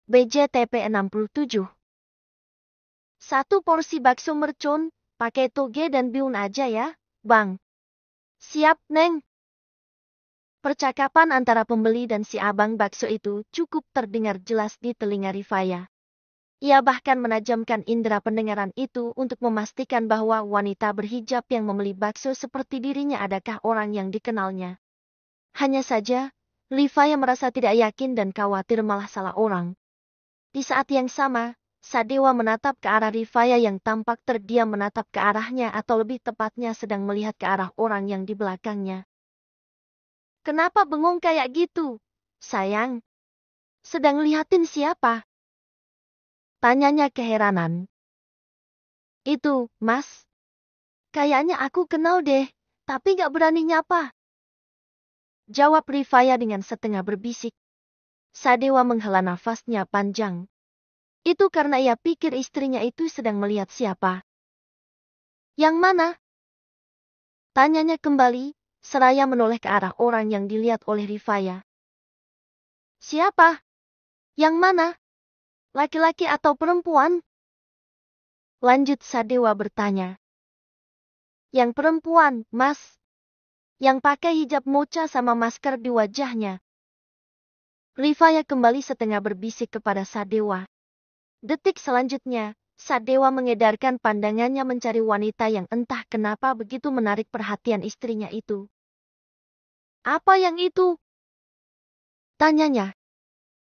BJTP 67. Satu porsi bakso mercon, pakai toge dan bihun aja ya, Bang. Siap, Neng. Percakapan antara pembeli dan si abang bakso itu cukup terdengar jelas di telinga Rifaya. Ia bahkan menajamkan indera pendengaran itu untuk memastikan bahwa wanita berhijab yang membeli bakso seperti dirinya adakah orang yang dikenalnya. Hanya saja, Rifaya merasa tidak yakin dan khawatir malah salah orang. Di saat yang sama, Sadewa menatap ke arah Rifaya yang tampak terdiam menatap ke arahnya atau lebih tepatnya sedang melihat ke arah orang yang di belakangnya. Kenapa bengong kayak gitu, sayang? Sedang lihatin siapa? Tanyanya keheranan. Itu, Mas. Kayaknya aku kenal deh, tapi gak berani nyapa. Jawab Rifaya dengan setengah berbisik. Sadewa menghela nafasnya panjang. Itu karena ia pikir istrinya itu sedang melihat siapa. Yang mana? Tanyanya kembali, seraya menoleh ke arah orang yang dilihat oleh Rifaya. Siapa? Yang mana? Laki-laki atau perempuan? Lanjut Sadewa bertanya. Yang perempuan, Mas. Yang pakai hijab mocha sama masker di wajahnya. Rifaya kembali setengah berbisik kepada Sadewa. Detik selanjutnya, Sadewa mengedarkan pandangannya mencari wanita yang entah kenapa begitu menarik perhatian istrinya itu. Apa yang itu? Tanyanya.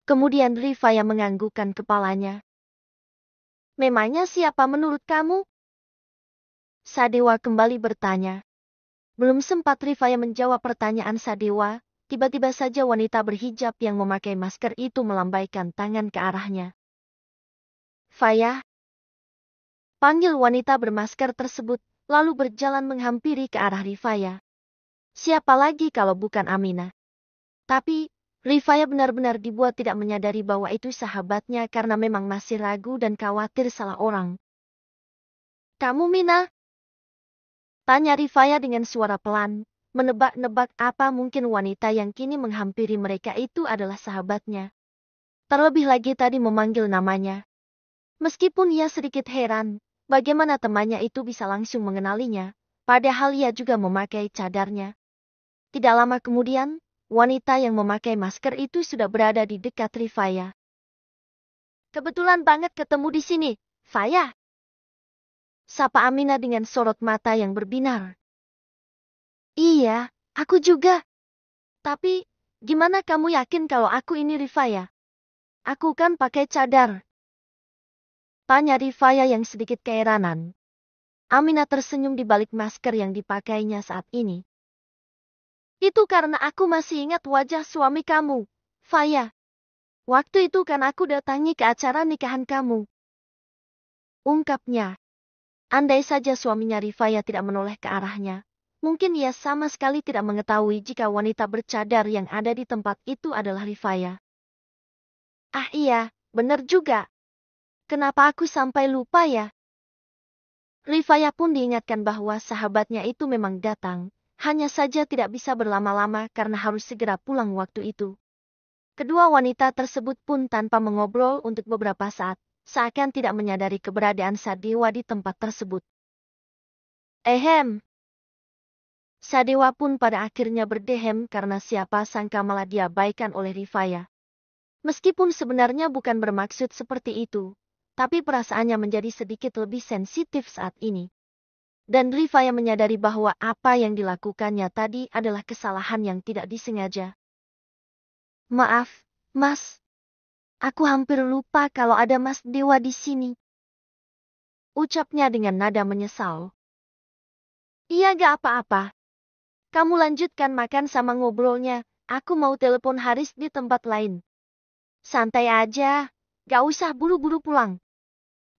Kemudian Rifaya menganggukkan kepalanya. Memangnya siapa menurut kamu? Sadewa kembali bertanya. Belum sempat Rifaya menjawab pertanyaan Sadewa, tiba-tiba saja wanita berhijab yang memakai masker itu melambaikan tangan ke arahnya. Faya. Panggil wanita bermasker tersebut, lalu berjalan menghampiri ke arah Rifaya. Siapa lagi kalau bukan Aminah? Tapi, Rifaya benar-benar dibuat tidak menyadari bahwa itu sahabatnya karena memang masih ragu dan khawatir salah orang. Kamu Mina? Tanya Rifaya dengan suara pelan, menebak-nebak apa mungkin wanita yang kini menghampiri mereka itu adalah sahabatnya. Terlebih lagi tadi memanggil namanya. Meskipun ia sedikit heran, bagaimana temannya itu bisa langsung mengenalinya, padahal ia juga memakai cadarnya. Tidak lama kemudian, wanita yang memakai masker itu sudah berada di dekat Rifaya. Kebetulan banget ketemu di sini, Faya. Sapa Aminah dengan sorot mata yang berbinar. Iya, aku juga. Tapi, gimana kamu yakin kalau aku ini Rifaya? Aku kan pakai cadar. Tanya Rifaya yang sedikit keheranan. Aminah tersenyum di balik masker yang dipakainya saat ini. Itu karena aku masih ingat wajah suami kamu, Faya. Waktu itu kan aku datangi ke acara nikahan kamu. Ungkapnya. Andai saja suaminya Rifaya tidak menoleh ke arahnya, mungkin ia sama sekali tidak mengetahui jika wanita bercadar yang ada di tempat itu adalah Rifaya. Ah iya, benar juga. Kenapa aku sampai lupa ya? Rifaya pun diingatkan bahwa sahabatnya itu memang datang, hanya saja tidak bisa berlama-lama karena harus segera pulang waktu itu. Kedua wanita tersebut pun tanpa mengobrol untuk beberapa saat, seakan tidak menyadari keberadaan Sadewa di tempat tersebut. Ehem. Sadewa pun pada akhirnya berdehem karena siapa sangka malah diabaikan oleh Rifaya. Meskipun sebenarnya bukan bermaksud seperti itu, tapi perasaannya menjadi sedikit lebih sensitif saat ini. Dan Rifaya menyadari bahwa apa yang dilakukannya tadi adalah kesalahan yang tidak disengaja. Maaf, Mas. Aku hampir lupa kalau ada Mas Dewa di sini. Ucapnya dengan nada menyesal. Iya gak apa-apa. Kamu lanjutkan makan sama ngobrolnya, aku mau telepon Haris di tempat lain. Santai aja, gak usah buru-buru pulang.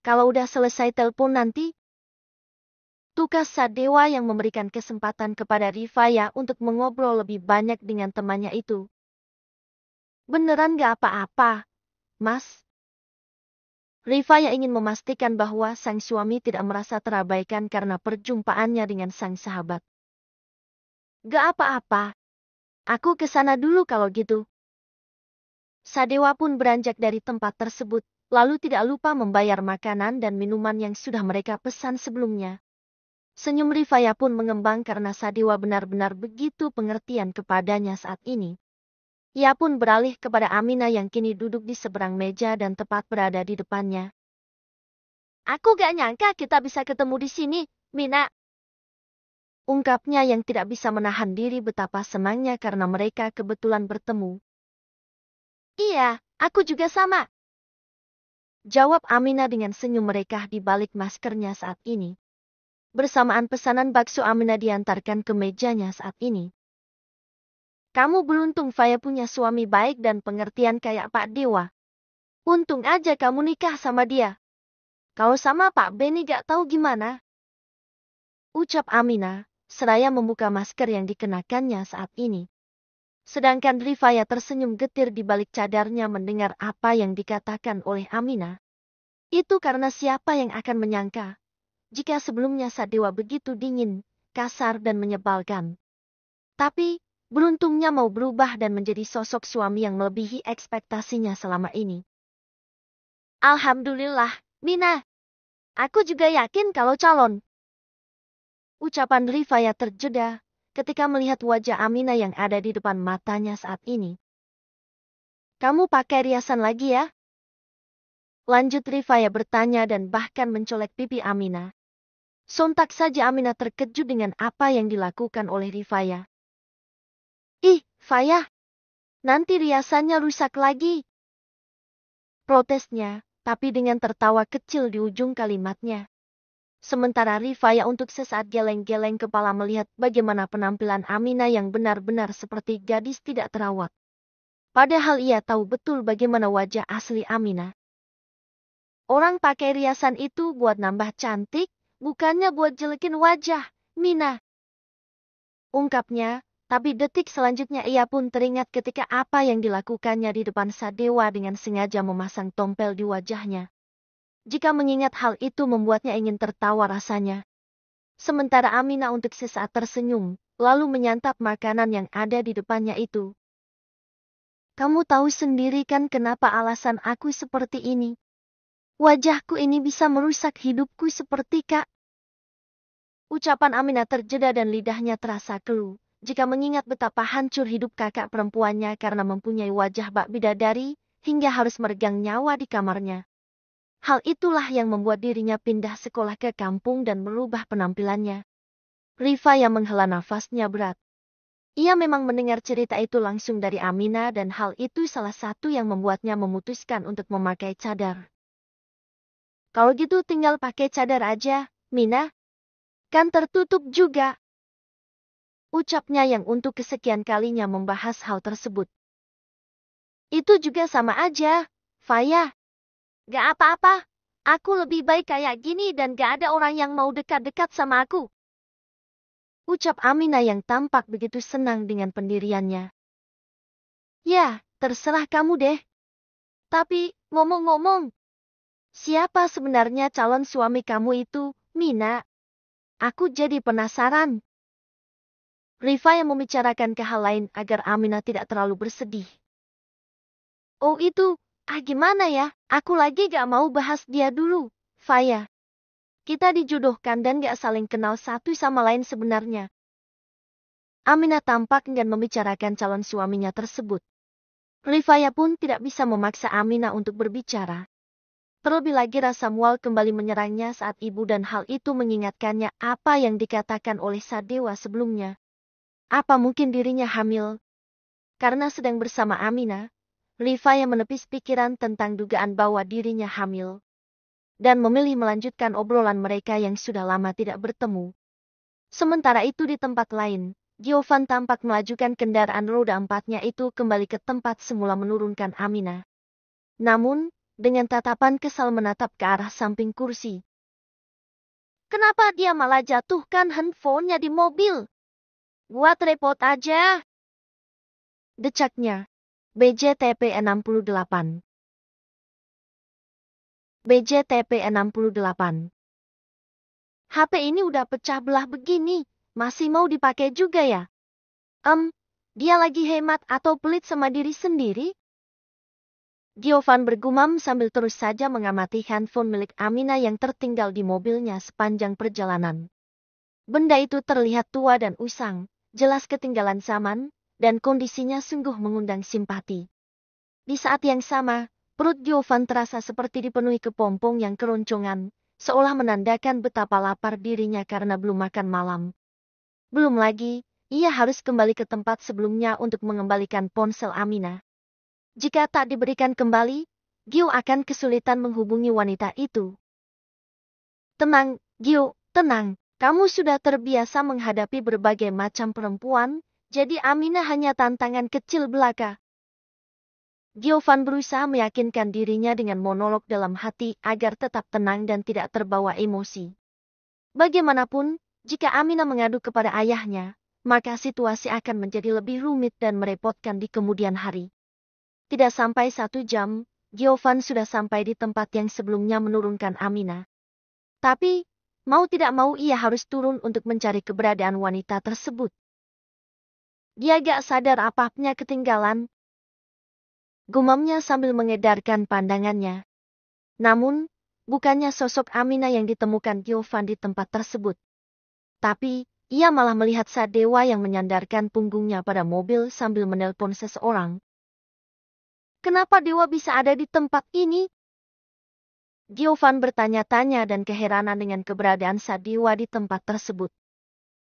Kalau udah selesai telepon nanti. Tukas Sadewa yang memberikan kesempatan kepada Rifaya untuk mengobrol lebih banyak dengan temannya itu. Beneran gak apa-apa, Mas? Rifaya ingin memastikan bahwa sang suami tidak merasa terabaikan karena perjumpaannya dengan sang sahabat. Gak apa-apa. Aku kesana dulu kalau gitu. Sadewa pun beranjak dari tempat tersebut, lalu tidak lupa membayar makanan dan minuman yang sudah mereka pesan sebelumnya. Senyum Rifaya pun mengembang karena Sadewa benar-benar begitu pengertian kepadanya saat ini. Ia pun beralih kepada Aminah yang kini duduk di seberang meja dan tepat berada di depannya. Aku gak nyangka kita bisa ketemu di sini, Mina. Ungkapnya yang tidak bisa menahan diri betapa senangnya karena mereka kebetulan bertemu. Iya, aku juga sama. Jawab Aminah dengan senyum mereka di balik maskernya saat ini. Bersamaan pesanan bakso Aminah diantarkan ke mejanya saat ini. Kamu beruntung Faya punya suami baik dan pengertian kayak Pak Dewa. Untung aja kamu nikah sama dia. Kalau sama Pak Beni gak tahu gimana. Ucap Aminah, seraya membuka masker yang dikenakannya saat ini. Sedangkan Rifaya tersenyum getir di balik cadarnya mendengar apa yang dikatakan oleh Aminah. Itu karena siapa yang akan menyangka, jika sebelumnya Sadewa begitu dingin, kasar dan menyebalkan. Tapi, beruntungnya mau berubah dan menjadi sosok suami yang melebihi ekspektasinya selama ini. Alhamdulillah, Mina. Aku juga yakin kalau calon. Ucapan Rifaya terjeda ketika melihat wajah Aminah yang ada di depan matanya saat ini. Kamu pakai riasan lagi ya? Lanjut Rifaya bertanya dan bahkan mencolek pipi Aminah. Sontak saja Aminah terkejut dengan apa yang dilakukan oleh Rifaya. Ih, Faya, nanti riasannya rusak lagi. Protesnya, tapi dengan tertawa kecil di ujung kalimatnya. Sementara Rifaya untuk sesaat geleng-geleng kepala melihat bagaimana penampilan Aminah yang benar-benar seperti gadis tidak terawat. Padahal ia tahu betul bagaimana wajah asli Aminah. Orang pakai riasan itu buat nambah cantik, bukannya buat jelekin wajah, Mina. Ungkapnya, tapi detik selanjutnya ia pun teringat ketika apa yang dilakukannya di depan Sadewa dengan sengaja memasang tompel di wajahnya. Jika mengingat hal itu membuatnya ingin tertawa rasanya. Sementara Aminah untuk sesaat tersenyum, lalu menyantap makanan yang ada di depannya itu. Kamu tahu sendiri kan kenapa alasan aku seperti ini? Wajahku ini bisa merusak hidupku seperti Kak. Ucapan Aminah terjeda dan lidahnya terasa keluh, jika mengingat betapa hancur hidup kakak perempuannya karena mempunyai wajah bak bidadari, hingga harus meregang nyawa di kamarnya. Hal itulah yang membuat dirinya pindah sekolah ke kampung dan merubah penampilannya. Rifaya menghela nafasnya berat. Ia memang mendengar cerita itu langsung dari Aminah dan hal itu salah satu yang membuatnya memutuskan untuk memakai cadar. Kalau gitu tinggal pakai cadar aja, Mina. Kan tertutup juga. Ucapnya yang untuk kesekian kalinya membahas hal tersebut. Itu juga sama aja, Faya. Gak apa-apa, aku lebih baik kayak gini dan gak ada orang yang mau dekat-dekat sama aku. Ucap Aminah yang tampak begitu senang dengan pendiriannya. Ya, terserah kamu deh. Tapi, ngomong-ngomong, siapa sebenarnya calon suami kamu itu, Mina? Aku jadi penasaran. Rifaya membicarakan ke hal lain agar Aminah tidak terlalu bersedih. Oh itu, gimana ya? Aku lagi gak mau bahas dia dulu, Faya. Kita dijodohkan dan gak saling kenal satu sama lain sebenarnya. Aminah tampak enggan membicarakan calon suaminya tersebut. Rifaya pun tidak bisa memaksa Aminah untuk berbicara. Terlebih lagi rasa mual kembali menyerangnya saat ibu dan hal itu mengingatkannya apa yang dikatakan oleh Sadewa sebelumnya. Apa mungkin dirinya hamil? Karena sedang bersama Aminah, Rifaya menepis pikiran tentang dugaan bahwa dirinya hamil. Dan memilih melanjutkan obrolan mereka yang sudah lama tidak bertemu. Sementara itu di tempat lain, Giovan tampak melajukan kendaraan roda empatnya itu kembali ke tempat semula menurunkan Aminah. Namun, dengan tatapan kesal menatap ke arah samping kursi. Kenapa dia malah jatuhkan handphonenya di mobil? Buat repot aja. Decaknya. BJTP 68. BJTP 68. HP ini udah pecah belah begini, masih mau dipakai juga ya? Dia lagi hemat atau pelit sama diri sendiri? Giovan bergumam sambil terus saja mengamati handphone milik Amina yang tertinggal di mobilnya sepanjang perjalanan. Benda itu terlihat tua dan usang, jelas ketinggalan zaman, dan kondisinya sungguh mengundang simpati. Di saat yang sama, perut Giovan terasa seperti dipenuhi kepompong yang keroncongan, seolah menandakan betapa lapar dirinya karena belum makan malam. Belum lagi, ia harus kembali ke tempat sebelumnya untuk mengembalikan ponsel Amina. Jika tak diberikan kembali, Gio akan kesulitan menghubungi wanita itu. Tenang, Gio, tenang. Kamu sudah terbiasa menghadapi berbagai macam perempuan, jadi Amina hanya tantangan kecil belaka. Giovan berusaha meyakinkan dirinya dengan monolog dalam hati agar tetap tenang dan tidak terbawa emosi. Bagaimanapun, jika Amina mengadu kepada ayahnya, maka situasi akan menjadi lebih rumit dan merepotkan di kemudian hari. Tidak sampai 1 jam, Giovan sudah sampai di tempat yang sebelumnya menurunkan Amina. Tapi, mau tidak mau ia harus turun untuk mencari keberadaan wanita tersebut. Dia gak sadar apa-apanya ketinggalan. Gumamnya sambil mengedarkan pandangannya. Namun, bukannya sosok Amina yang ditemukan Giovan di tempat tersebut. Tapi, ia malah melihat Sadewa yang menyandarkan punggungnya pada mobil sambil menelpon seseorang. Kenapa Dewa bisa ada di tempat ini? Giovan bertanya-tanya dan keheranan dengan keberadaan Sadewa di tempat tersebut.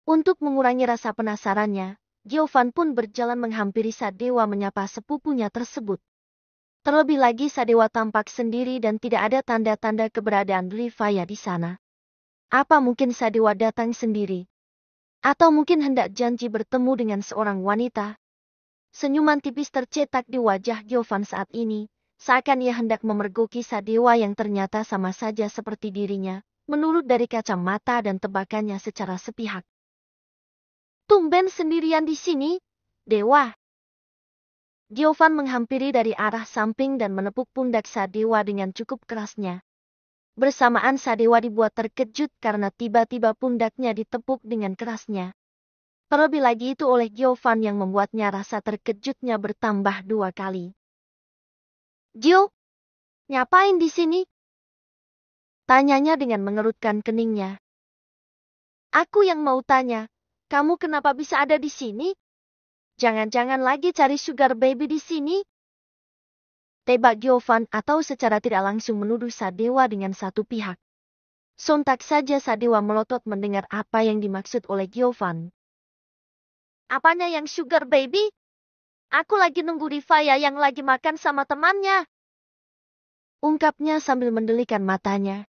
Untuk mengurangi rasa penasarannya, Giovan pun berjalan menghampiri Sadewa menyapa sepupunya tersebut. Terlebih lagi Sadewa tampak sendiri dan tidak ada tanda-tanda keberadaan Rifaya di sana. Apa mungkin Sadewa datang sendiri? Atau mungkin hendak janji bertemu dengan seorang wanita? Senyuman tipis tercetak di wajah Giovan saat ini, seakan ia hendak memergoki Sadewa yang ternyata sama saja seperti dirinya, menurut dari kacamata dan tebakannya secara sepihak. Tumben sendirian di sini, Dewa. Giovan menghampiri dari arah samping dan menepuk pundak Sadewa dengan cukup kerasnya. Bersamaan Sadewa dibuat terkejut karena tiba-tiba pundaknya ditepuk dengan kerasnya. Terlebih lagi itu oleh Giovan yang membuatnya rasa terkejutnya bertambah 2 kali. Gio, ngapain di sini? Tanyanya dengan mengerutkan keningnya. Aku yang mau tanya, kamu kenapa bisa ada di sini? Jangan-jangan lagi cari sugar baby di sini? Tebak Giovan atau secara tidak langsung menuduh Sadewa dengan satu pihak. Sontak saja Sadewa melotot mendengar apa yang dimaksud oleh Giovan. Apanya yang sugar baby? Aku lagi nunggu Rifaya yang lagi makan sama temannya. Ungkapnya sambil mendelikan matanya.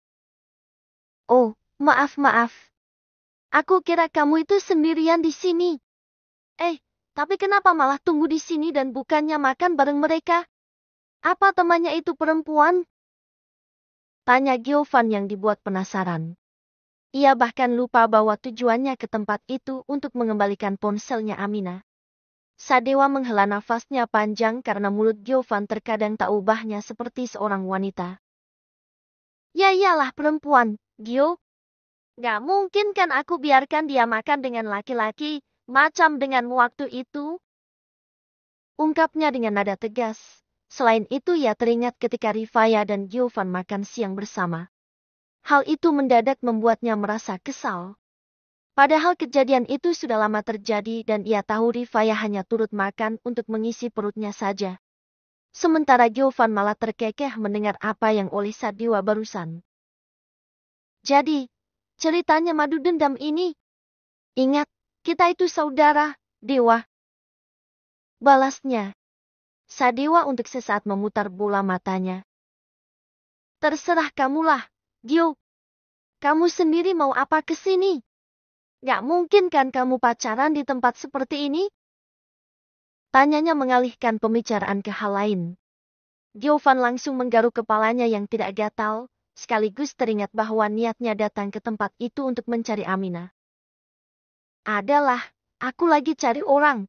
Oh, maaf. Aku kira kamu itu sendirian di sini. Tapi kenapa malah tunggu di sini dan bukannya makan bareng mereka? Apa temannya itu perempuan? Tanya Giovan yang dibuat penasaran. Ia bahkan lupa bahwa tujuannya ke tempat itu untuk mengembalikan ponselnya Amina. Sadewa menghela nafasnya panjang karena mulut Giovan terkadang tak ubahnya seperti seorang wanita. Ya iyalah perempuan, Gio. Gak mungkin kan aku biarkan dia makan dengan laki-laki, macam denganmu waktu itu. Ungkapnya dengan nada tegas. Selain itu ia teringat ketika Rifaya dan Giovan makan siang bersama. Hal itu mendadak membuatnya merasa kesal. Padahal kejadian itu sudah lama terjadi dan ia tahu Rifaya hanya turut makan untuk mengisi perutnya saja. Sementara Giovan malah terkekeh mendengar apa yang oleh Sadewa barusan. Jadi, ceritanya madu dendam ini. Ingat, kita itu saudara, Dewa. Balasnya. Sadewa untuk sesaat memutar bola matanya. Terserah kamulah, Gio. Kamu sendiri mau apa ke sini? Gak mungkin kan kamu pacaran di tempat seperti ini? Tanyanya mengalihkan pembicaraan ke hal lain. Giovan langsung menggaruk kepalanya yang tidak gatal, sekaligus teringat bahwa niatnya datang ke tempat itu untuk mencari Amina. Adalah, aku lagi cari orang.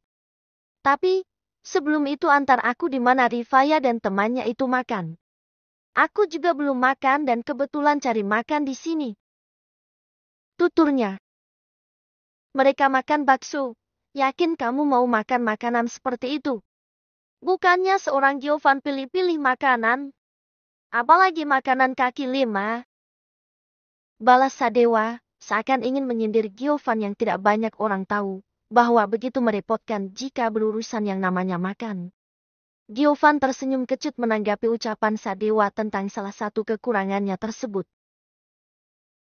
Tapi, sebelum itu antar aku di mana Rifaya dan temannya itu makan. Aku juga belum makan dan kebetulan cari makan di sini. Tuturnya. Mereka makan bakso. Yakin kamu mau makan makanan seperti itu? Bukannya seorang Giovan pilih-pilih makanan, apalagi makanan kaki lima. Balas Sadewa, seakan ingin menyindir Giovan yang tidak banyak orang tahu, bahwa begitu merepotkan jika berurusan yang namanya makan. Giovan tersenyum kecut menanggapi ucapan Sadewa tentang salah satu kekurangannya tersebut.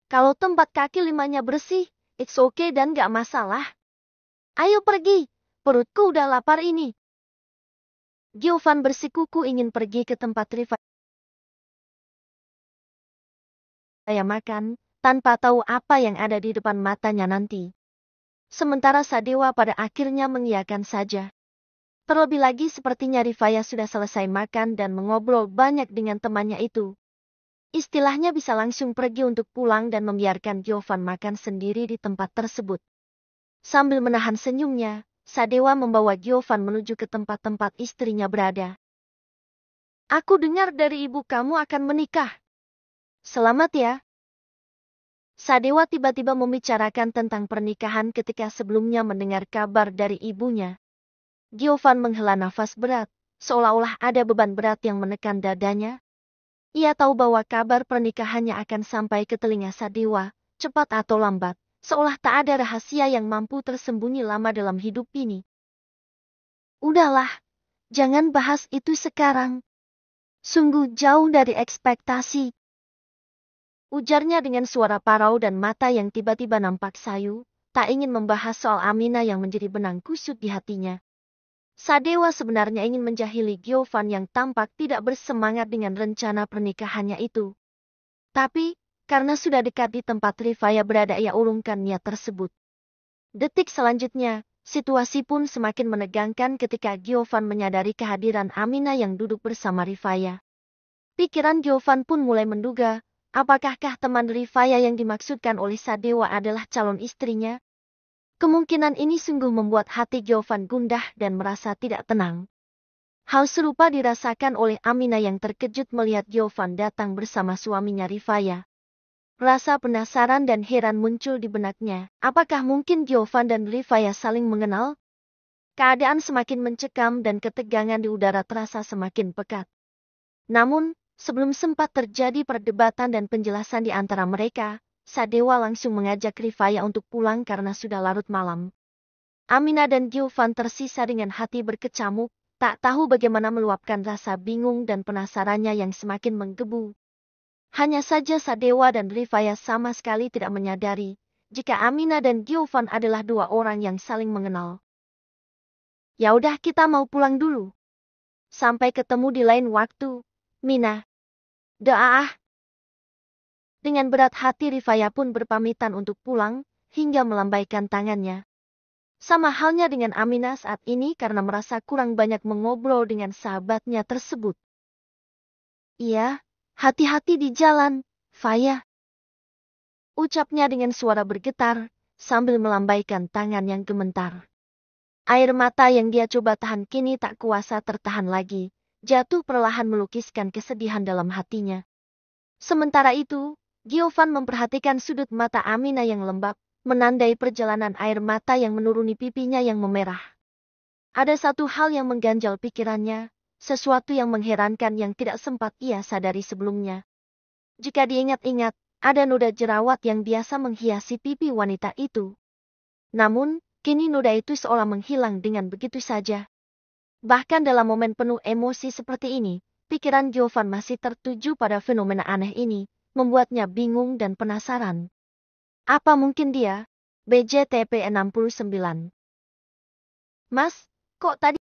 Kalau tempat kaki limanya bersih, it's okay dan gak masalah. Ayo pergi, perutku udah lapar ini. Giovan bersikuku ingin pergi ke tempat Rifaya makan, tanpa tahu apa yang ada di depan matanya nanti. Sementara Sadewa pada akhirnya mengiyakan saja. Terlebih lagi sepertinya Rifaya sudah selesai makan dan mengobrol banyak dengan temannya itu. Istilahnya bisa langsung pergi untuk pulang dan membiarkan Giovan makan sendiri di tempat tersebut. Sambil menahan senyumnya, Sadewa membawa Giovan menuju ke tempat-tempat istrinya berada. Aku dengar dari ibu kamu akan menikah. Selamat ya. Sadewa tiba-tiba membicarakan tentang pernikahan ketika sebelumnya mendengar kabar dari ibunya. Giovan menghela nafas berat, seolah-olah ada beban berat yang menekan dadanya. Ia tahu bahwa kabar pernikahannya akan sampai ke telinga Sadewa, cepat atau lambat, seolah tak ada rahasia yang mampu tersembunyi lama dalam hidup ini. Udahlah, jangan bahas itu sekarang. Sungguh jauh dari ekspektasi. Ujarnya dengan suara parau dan mata yang tiba-tiba nampak sayu, tak ingin membahas soal Amina yang menjadi benang kusut di hatinya. Sadewa sebenarnya ingin menjahili Giovan yang tampak tidak bersemangat dengan rencana pernikahannya itu. Tapi, karena sudah dekat di tempat Rifaya berada ia urungkan niat tersebut. Detik selanjutnya, situasi pun semakin menegangkan ketika Giovan menyadari kehadiran Amina yang duduk bersama Rifaya. Pikiran Giovan pun mulai menduga, apakahkah teman Rifaya yang dimaksudkan oleh Sadewa adalah calon istrinya? Kemungkinan ini sungguh membuat hati Giovan gundah dan merasa tidak tenang. Hal serupa dirasakan oleh Amina yang terkejut melihat Giovan datang bersama suaminya Rifaya. Rasa penasaran dan heran muncul di benaknya. Apakah mungkin Giovan dan Rifaya saling mengenal? Keadaan semakin mencekam dan ketegangan di udara terasa semakin pekat. Namun, sebelum sempat terjadi perdebatan dan penjelasan di antara mereka, Sadewa langsung mengajak Rifaya untuk pulang karena sudah larut malam. Amina dan Giovan tersisa dengan hati berkecamuk, tak tahu bagaimana meluapkan rasa bingung dan penasarannya yang semakin menggebu. Hanya saja Sadewa dan Rifaya sama sekali tidak menyadari, jika Amina dan Giovan adalah dua orang yang saling mengenal. Ya udah kita mau pulang dulu. Sampai ketemu di lain waktu, Mina. Doa. Dengan berat hati Rifaya pun berpamitan untuk pulang, hingga melambaikan tangannya. Sama halnya dengan Amina saat ini karena merasa kurang banyak mengobrol dengan sahabatnya tersebut. Iya, hati-hati di jalan, Faya. Ucapnya dengan suara bergetar, sambil melambaikan tangan yang gemetar. Air mata yang dia coba tahan kini tak kuasa tertahan lagi, jatuh perlahan melukiskan kesedihan dalam hatinya. Sementara itu, Giovan memperhatikan sudut mata Amina yang lembab, menandai perjalanan air mata yang menuruni pipinya yang memerah. Ada satu hal yang mengganjal pikirannya, sesuatu yang mengherankan yang tidak sempat ia sadari sebelumnya. Jika diingat-ingat, ada noda jerawat yang biasa menghiasi pipi wanita itu. Namun, kini noda itu seolah menghilang dengan begitu saja. Bahkan dalam momen penuh emosi seperti ini, pikiran Giovan masih tertuju pada fenomena aneh ini, membuatnya bingung dan penasaran. Apa mungkin dia? BJTP 69. Mas, kok tadi